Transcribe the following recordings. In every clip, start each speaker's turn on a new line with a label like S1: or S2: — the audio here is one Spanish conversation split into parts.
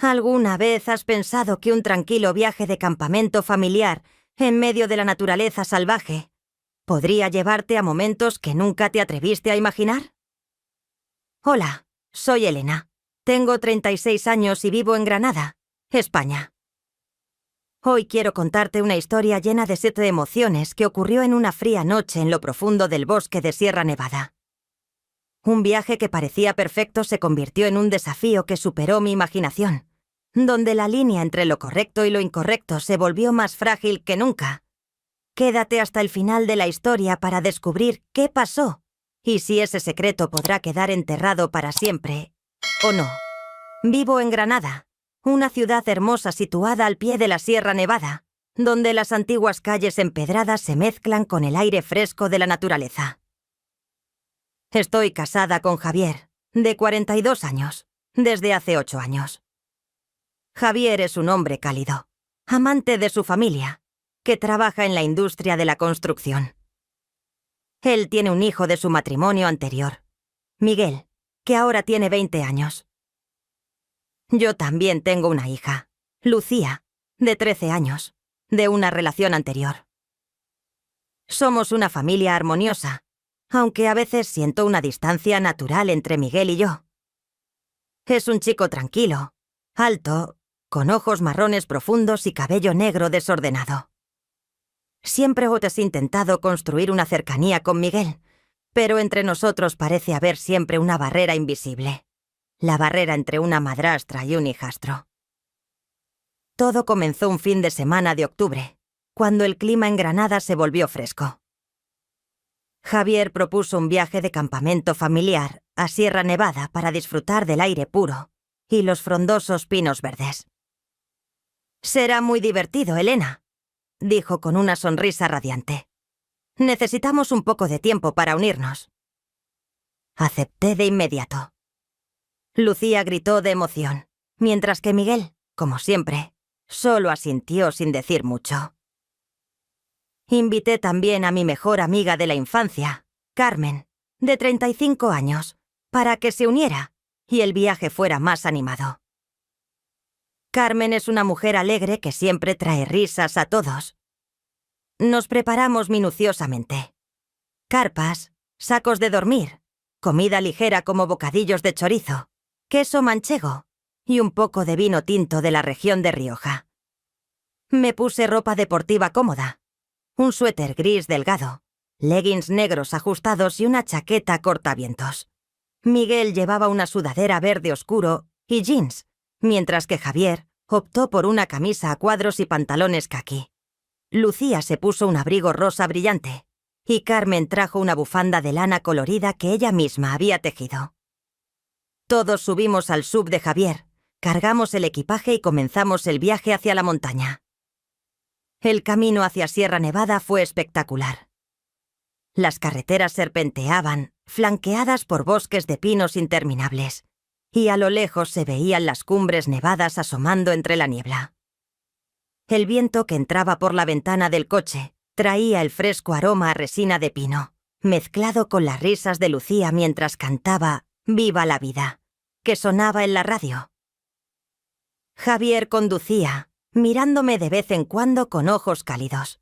S1: ¿Alguna vez has pensado que un tranquilo viaje de campamento familiar en medio de la naturaleza salvaje podría llevarte a momentos que nunca te atreviste a imaginar? Hola, soy Elena. Tengo 36 años y vivo en Granada, España. Hoy quiero contarte una historia llena de 7 emociones que ocurrió en una fría noche en lo profundo del bosque de Sierra Nevada. Un viaje que parecía perfecto se convirtió en un desafío que superó mi imaginación, donde la línea entre lo correcto y lo incorrecto se volvió más frágil que nunca. Quédate hasta el final de la historia para descubrir qué pasó y si ese secreto podrá quedar enterrado para siempre o no. Vivo en Granada, una ciudad hermosa situada al pie de la Sierra Nevada, donde las antiguas calles empedradas se mezclan con el aire fresco de la naturaleza. Estoy casada con Javier, de 42 años, desde hace 8 años. Javier es un hombre cálido, amante de su familia, que trabaja en la industria de la construcción. Él tiene un hijo de su matrimonio anterior, Miguel, que ahora tiene 20 años. Yo también tengo una hija, Lucía, de 13 años, de una relación anterior. Somos una familia armoniosa, aunque a veces siento una distancia natural entre Miguel y yo. Es un chico tranquilo, alto, con ojos marrones profundos y cabello negro desordenado. Siempre hemos intentado construir una cercanía con Miguel, pero entre nosotros parece haber siempre una barrera invisible. La barrera entre una madrastra y un hijastro. Todo comenzó un fin de semana de octubre, cuando el clima en Granada se volvió fresco. Javier propuso un viaje de campamento familiar a Sierra Nevada para disfrutar del aire puro y los frondosos pinos verdes. «Será muy divertido, Elena», dijo con una sonrisa radiante. «Necesitamos un poco de tiempo para unirnos». Acepté de inmediato. Lucía gritó de emoción, mientras que Miguel, como siempre, solo asintió sin decir mucho. Invité también a mi mejor amiga de la infancia, Carmen, de 35 años, para que se uniera y el viaje fuera más animado. Carmen es una mujer alegre que siempre trae risas a todos. Nos preparamos minuciosamente. Carpas, sacos de dormir, comida ligera como bocadillos de chorizo, queso manchego y un poco de vino tinto de la región de Rioja. Me puse ropa deportiva cómoda, un suéter gris delgado, leggings negros ajustados y una chaqueta cortavientos. Miguel llevaba una sudadera verde oscuro y jeans, mientras que Javier optó por una camisa a cuadros y pantalones caqui. Lucía se puso un abrigo rosa brillante y Carmen trajo una bufanda de lana colorida que ella misma había tejido. Todos subimos al sub de Javier, cargamos el equipaje y comenzamos el viaje hacia la montaña. El camino hacia Sierra Nevada fue espectacular. Las carreteras serpenteaban, flanqueadas por bosques de pinos interminables, y a lo lejos se veían las cumbres nevadas asomando entre la niebla. El viento que entraba por la ventana del coche traía el fresco aroma a resina de pino, mezclado con las risas de Lucía mientras cantaba «Viva la vida», que sonaba en la radio. Javier conducía, mirándome de vez en cuando con ojos cálidos.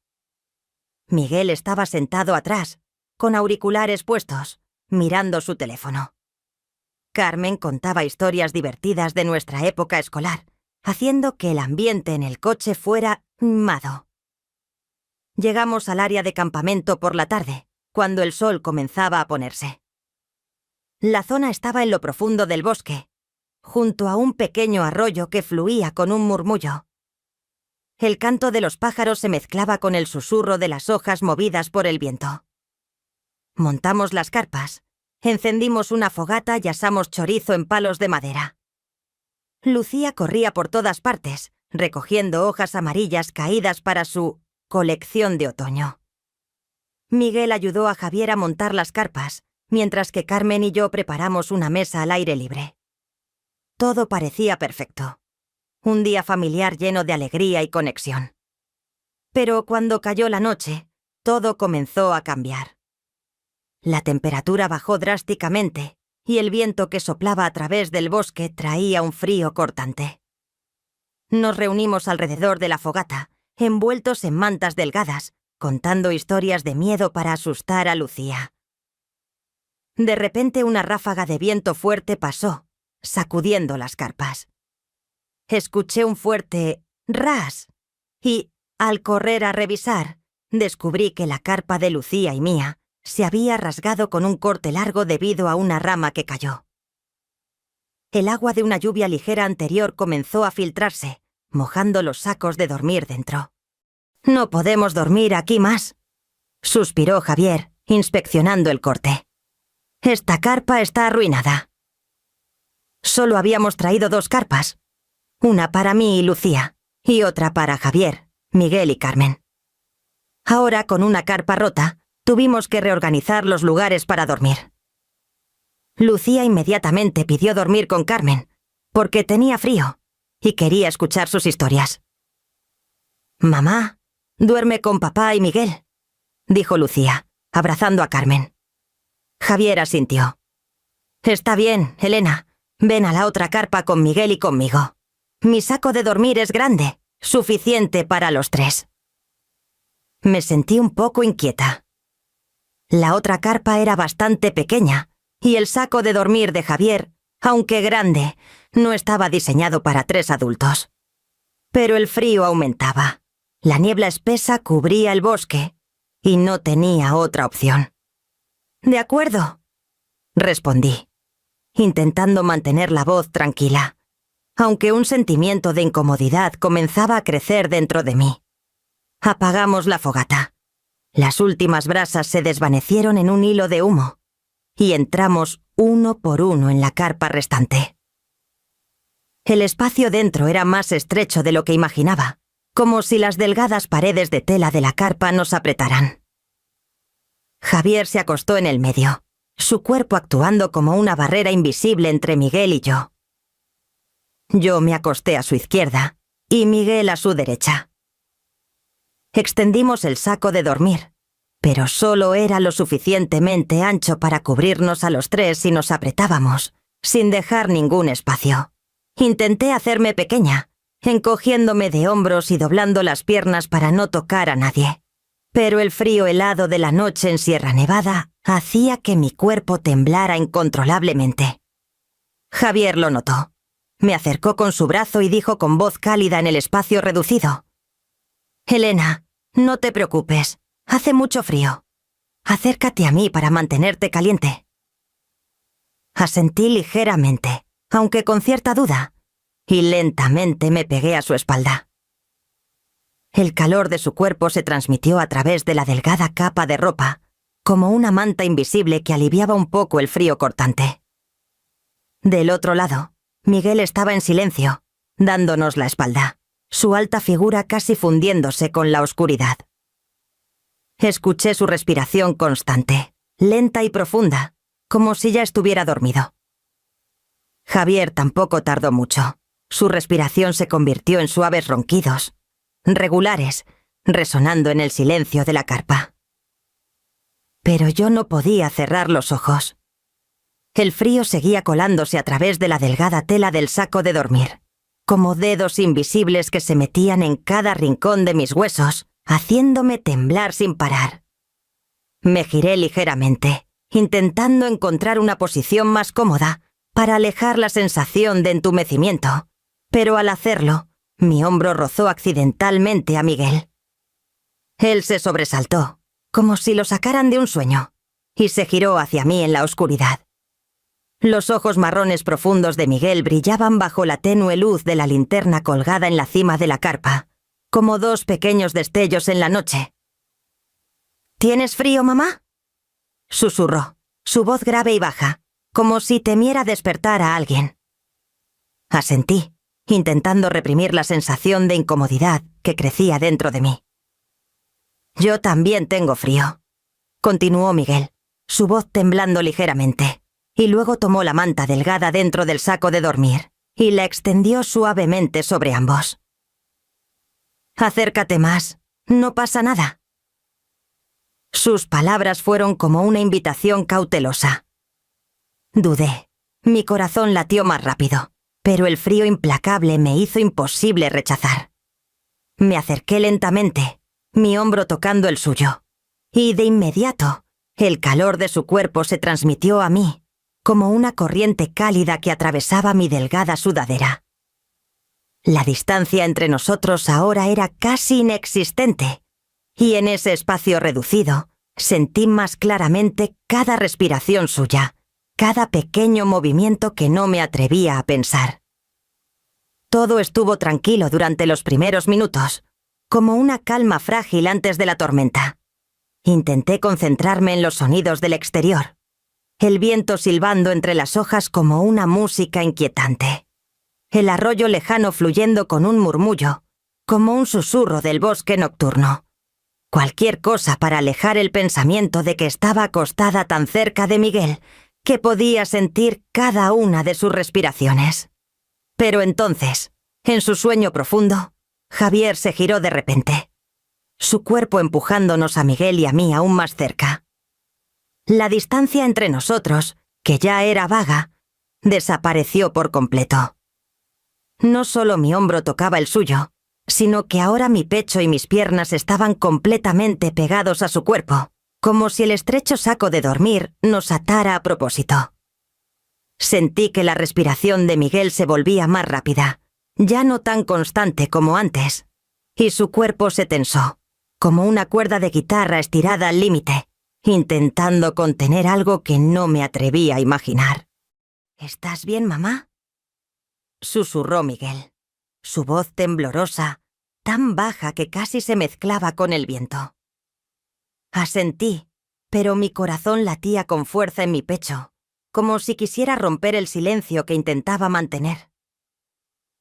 S1: Miguel estaba sentado atrás, con auriculares puestos, mirando su teléfono. Carmen contaba historias divertidas de nuestra época escolar, haciendo que el ambiente en el coche fuera animado. Llegamos al área de campamento por la tarde, cuando el sol comenzaba a ponerse. La zona estaba en lo profundo del bosque, junto a un pequeño arroyo que fluía con un murmullo. El canto de los pájaros se mezclaba con el susurro de las hojas movidas por el viento. Montamos las carpas, encendimos una fogata y asamos chorizo en palos de madera. Lucía corría por todas partes, recogiendo hojas amarillas caídas para su colección de otoño. Miguel ayudó a Javier a montar las carpas, mientras que Carmen y yo preparamos una mesa al aire libre. Todo parecía perfecto. Un día familiar lleno de alegría y conexión. Pero cuando cayó la noche, todo comenzó a cambiar. La temperatura bajó drásticamente y el viento que soplaba a través del bosque traía un frío cortante. Nos reunimos alrededor de la fogata, envueltos en mantas delgadas, contando historias de miedo para asustar a Lucía. De repente una ráfaga de viento fuerte pasó, sacudiendo las carpas. Escuché un fuerte ras y, al correr a revisar, descubrí que la carpa de Lucía y mía se había rasgado con un corte largo debido a una rama que cayó. El agua de una lluvia ligera anterior comenzó a filtrarse, mojando los sacos de dormir dentro. «No podemos dormir aquí más», suspiró Javier, inspeccionando el corte. «Esta carpa está arruinada». Solo habíamos traído 2 carpas, una para mí y Lucía, y otra para Javier, Miguel y Carmen. Ahora, con una carpa rota, tuvimos que reorganizar los lugares para dormir. Lucía inmediatamente pidió dormir con Carmen, porque tenía frío y quería escuchar sus historias. «Mamá, duerme con papá y Miguel», dijo Lucía, abrazando a Carmen. Javier asintió. «Está bien, Elena, ven a la otra carpa con Miguel y conmigo. Mi saco de dormir es grande, suficiente para los 3». Me sentí un poco inquieta. La otra carpa era bastante pequeña, y el saco de dormir de Javier, aunque grande, no estaba diseñado para 3 adultos. Pero el frío aumentaba. La niebla espesa cubría el bosque, y no tenía otra opción. «De acuerdo», respondí, intentando mantener la voz tranquila, aunque un sentimiento de incomodidad comenzaba a crecer dentro de mí. Apagamos la fogata. Las últimas brasas se desvanecieron en un hilo de humo, y entramos uno por uno en la carpa restante. El espacio dentro era más estrecho de lo que imaginaba, como si las delgadas paredes de tela de la carpa nos apretaran. Javier se acostó en el medio, su cuerpo actuando como una barrera invisible entre Miguel y yo. Yo me acosté a su izquierda y Miguel a su derecha. Extendimos el saco de dormir, pero solo era lo suficientemente ancho para cubrirnos a los 3 si nos apretábamos, sin dejar ningún espacio. Intenté hacerme pequeña, encogiéndome de hombros y doblando las piernas para no tocar a nadie. Pero el frío helado de la noche en Sierra Nevada hacía que mi cuerpo temblara incontrolablemente. Javier lo notó. Me acercó con su brazo y dijo con voz cálida en el espacio reducido: «Elena, no te preocupes, hace mucho frío. Acércate a mí para mantenerte caliente». Asentí ligeramente, aunque con cierta duda, y lentamente me pegué a su espalda. El calor de su cuerpo se transmitió a través de la delgada capa de ropa, como una manta invisible que aliviaba un poco el frío cortante. Del otro lado, Miguel estaba en silencio, dándonos la espalda, su alta figura casi fundiéndose con la oscuridad. Escuché su respiración constante, lenta y profunda, como si ya estuviera dormido. Javier tampoco tardó mucho. Su respiración se convirtió en suaves ronquidos, regulares, resonando en el silencio de la carpa. Pero yo no podía cerrar los ojos. El frío seguía colándose a través de la delgada tela del saco de dormir, como dedos invisibles que se metían en cada rincón de mis huesos, haciéndome temblar sin parar. Me giré ligeramente, intentando encontrar una posición más cómoda para alejar la sensación de entumecimiento, pero al hacerlo, mi hombro rozó accidentalmente a Miguel. Él se sobresaltó, como si lo sacaran de un sueño, y se giró hacia mí en la oscuridad. Los ojos marrones profundos de Miguel brillaban bajo la tenue luz de la linterna colgada en la cima de la carpa, como 2 pequeños destellos en la noche. «¿Tienes frío, mamá?», susurró, su voz grave y baja, como si temiera despertar a alguien. Asentí, intentando reprimir la sensación de incomodidad que crecía dentro de mí. «Yo también tengo frío», continuó Miguel, su voz temblando ligeramente, y luego tomó la manta delgada dentro del saco de dormir y la extendió suavemente sobre ambos. «Acércate más, no pasa nada». Sus palabras fueron como una invitación cautelosa. Dudé. Mi corazón latió más rápido. pero el frío implacable me hizo imposible rechazar. Me acerqué lentamente, mi hombro tocando el suyo, y de inmediato, el calor de su cuerpo se transmitió a mí, como una corriente cálida que atravesaba mi delgada sudadera. La distancia entre nosotros ahora era casi inexistente, y en ese espacio reducido sentí más claramente cada respiración suya, cada pequeño movimiento que no me atrevía a pensar. Todo estuvo tranquilo durante los primeros minutos, como una calma frágil antes de la tormenta. Intenté concentrarme en los sonidos del exterior, el viento silbando entre las hojas como una música inquietante, el arroyo lejano fluyendo con un murmullo, como un susurro del bosque nocturno. Cualquier cosa para alejar el pensamiento de que estaba acostada tan cerca de Miguel que podía sentir cada una de sus respiraciones. Pero entonces, en su sueño profundo, Javier se giró de repente, su cuerpo empujándonos a Miguel y a mí aún más cerca. La distancia entre nosotros, que ya era vaga, desapareció por completo. No solo mi hombro tocaba el suyo, sino que ahora mi pecho y mis piernas estaban completamente pegados a su cuerpo, como si el estrecho saco de dormir nos atara a propósito. Sentí que la respiración de Miguel se volvía más rápida, ya no tan constante como antes, y su cuerpo se tensó, como una cuerda de guitarra estirada al límite, intentando contener algo que no me atrevía a imaginar. ¿Estás bien, mamá?, susurró Miguel, su voz temblorosa, tan baja que casi se mezclaba con el viento. Asentí, pero mi corazón latía con fuerza en mi pecho, como si quisiera romper el silencio que intentaba mantener.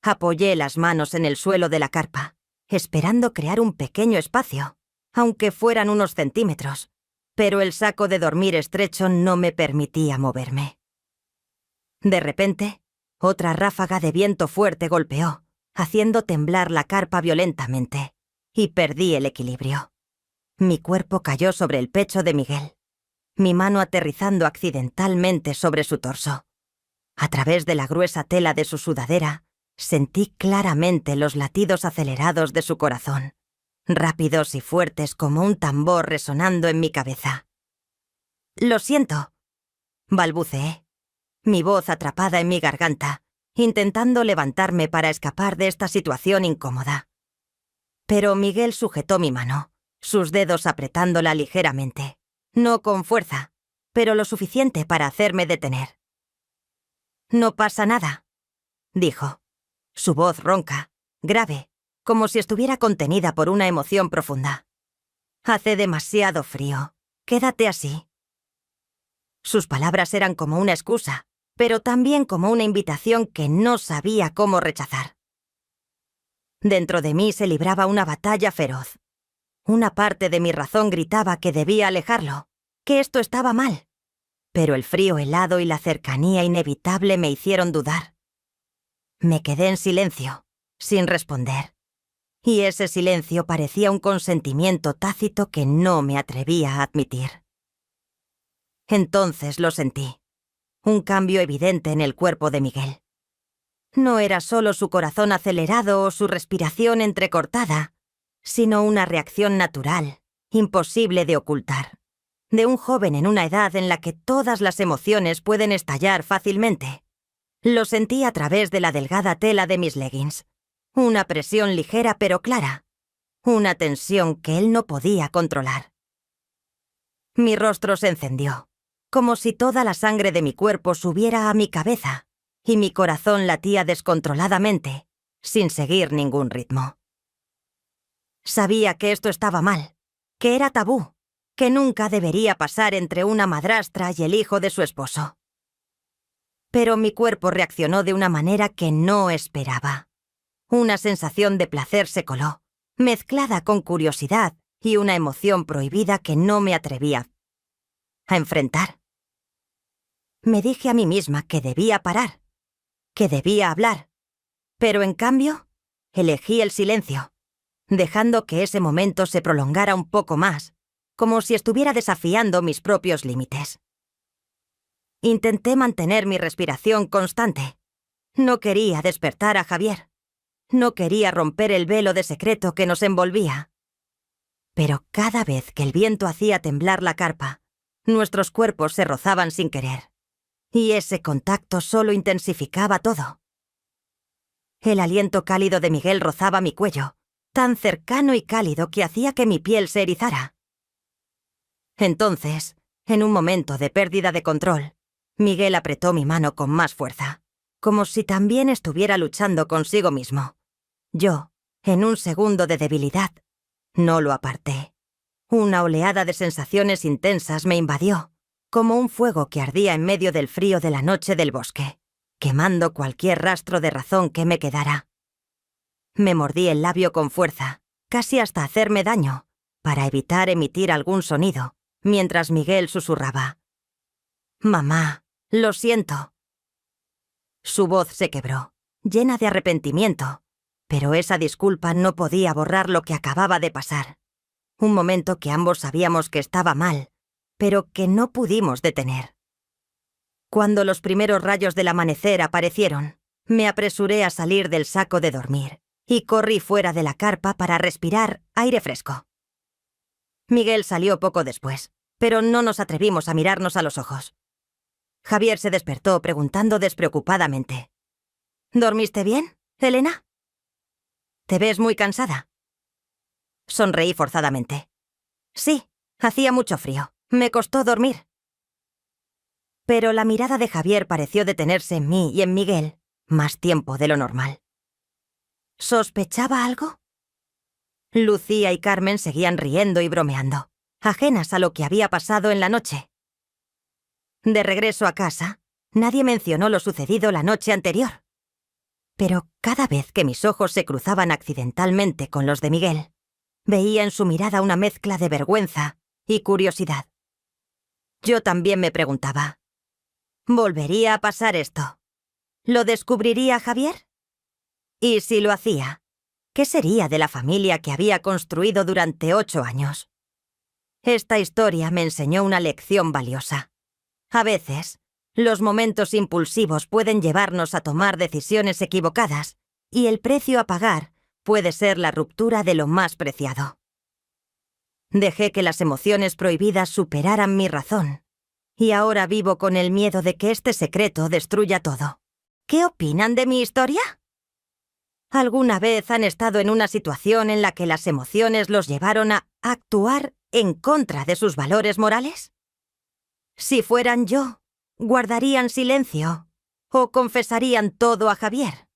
S1: Apoyé las manos en el suelo de la carpa, esperando crear un pequeño espacio, aunque fueran unos centímetros, pero el saco de dormir estrecho no me permitía moverme. De repente, otra ráfaga de viento fuerte golpeó, haciendo temblar la carpa violentamente, y perdí el equilibrio. Mi cuerpo cayó sobre el pecho de Miguel, mi mano aterrizando accidentalmente sobre su torso. A través de la gruesa tela de su sudadera, sentí claramente los latidos acelerados de su corazón, rápidos y fuertes como un tambor resonando en mi cabeza. «Lo siento», balbuceé, mi voz atrapada en mi garganta, intentando levantarme para escapar de esta situación incómoda. Pero Miguel sujetó mi mano, sus dedos apretándola ligeramente, no con fuerza, pero lo suficiente para hacerme detener. «No pasa nada», dijo, su voz ronca, grave, como si estuviera contenida por una emoción profunda. «Hace demasiado frío. Quédate así». Sus palabras eran como una excusa, pero también como una invitación que no sabía cómo rechazar. Dentro de mí se libraba una batalla feroz. Una parte de mi razón gritaba que debía alejarlo, que esto estaba mal, pero el frío helado y la cercanía inevitable me hicieron dudar. Me quedé en silencio, sin responder, y ese silencio parecía un consentimiento tácito que no me atrevía a admitir. Entonces lo sentí, un cambio evidente en el cuerpo de Miguel. No era solo su corazón acelerado o su respiración entrecortada, sino una reacción natural, imposible de ocultar, de un joven en una edad en la que todas las emociones pueden estallar fácilmente. Lo sentí a través de la delgada tela de mis leggings, una presión ligera pero clara, una tensión que él no podía controlar. Mi rostro se encendió, como si toda la sangre de mi cuerpo subiera a mi cabeza, y mi corazón latía descontroladamente, sin seguir ningún ritmo. Sabía que esto estaba mal, que era tabú, que nunca debería pasar entre una madrastra y el hijo de su esposo. Pero mi cuerpo reaccionó de una manera que no esperaba. Una sensación de placer se coló, mezclada con curiosidad y una emoción prohibida que no me atrevía a enfrentar. Me dije a mí misma que debía parar, que debía hablar, pero en cambio, elegí el silencio, dejando que ese momento se prolongara un poco más, como si estuviera desafiando mis propios límites. Intenté mantener mi respiración constante, No quería despertar a Javier. No quería romper el velo de secreto que nos envolvía. Pero cada vez que el viento hacía temblar la carpa, nuestros cuerpos se rozaban sin querer. Y ese contacto solo intensificaba todo. El aliento cálido de Miguel rozaba mi cuello, tan cercano y cálido que hacía que mi piel se erizara. Entonces, en un momento de pérdida de control, Miguel apretó mi mano con más fuerza, como si también estuviera luchando consigo mismo. Yo, en un segundo de debilidad, no lo aparté. Una oleada de sensaciones intensas me invadió, como un fuego que ardía en medio del frío de la noche del bosque, quemando cualquier rastro de razón que me quedara. Me mordí el labio con fuerza, casi hasta hacerme daño, para evitar emitir algún sonido, mientras Miguel susurraba: «Mamá, lo siento». Su voz se quebró, llena de arrepentimiento, pero esa disculpa no podía borrar lo que acababa de pasar. Un momento que ambos sabíamos que estaba mal, pero que no pudimos detener. Cuando los primeros rayos del amanecer aparecieron, me apresuré a salir del saco de dormir y corrí fuera de la carpa para respirar aire fresco. Miguel salió poco después, pero no nos atrevimos a mirarnos a los ojos. Javier se despertó preguntando despreocupadamente: «¿Dormiste bien, Elena? ¿Te ves muy cansada?» Sonreí forzadamente. «Sí, hacía mucho frío. Me costó dormir». Pero la mirada de Javier pareció detenerse en mí y en Miguel más tiempo de lo normal. ¿Sospechaba algo? Lucía y Carmen seguían riendo y bromeando, ajenas a lo que había pasado en la noche. De regreso a casa, nadie mencionó lo sucedido la noche anterior. Pero cada vez que mis ojos se cruzaban accidentalmente con los de Miguel, veía en su mirada una mezcla de vergüenza y curiosidad. Yo también me preguntaba: ¿volvería a pasar esto? ¿Lo descubriría Javier? Y si lo hacía, ¿qué sería de la familia que había construido durante 8 años? Esta historia me enseñó una lección valiosa. A veces, los momentos impulsivos pueden llevarnos a tomar decisiones equivocadas, y el precio a pagar puede ser la ruptura de lo más preciado. Dejé que las emociones prohibidas superaran mi razón, y ahora vivo con el miedo de que este secreto destruya todo. ¿Qué opinan de mi historia? ¿Alguna vez han estado en una situación en la que las emociones los llevaron a actuar en contra de sus valores morales? Si fueran yo, ¿guardarían silencio o confesarían todo a Javier?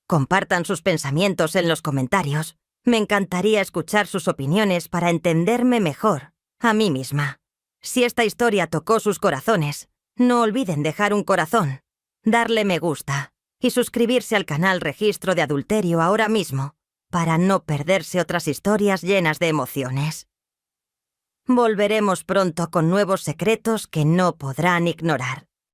S1: Compartan sus pensamientos en los comentarios. Me encantaría escuchar sus opiniones para entenderme mejor a mí misma. Si esta historia tocó sus corazones, no olviden dejar un corazón, darle me gusta y suscribirse al canal Registro de Adulterio ahora mismo, para no perderse otras historias llenas de emociones. Volveremos pronto con nuevos secretos que no podrán ignorar.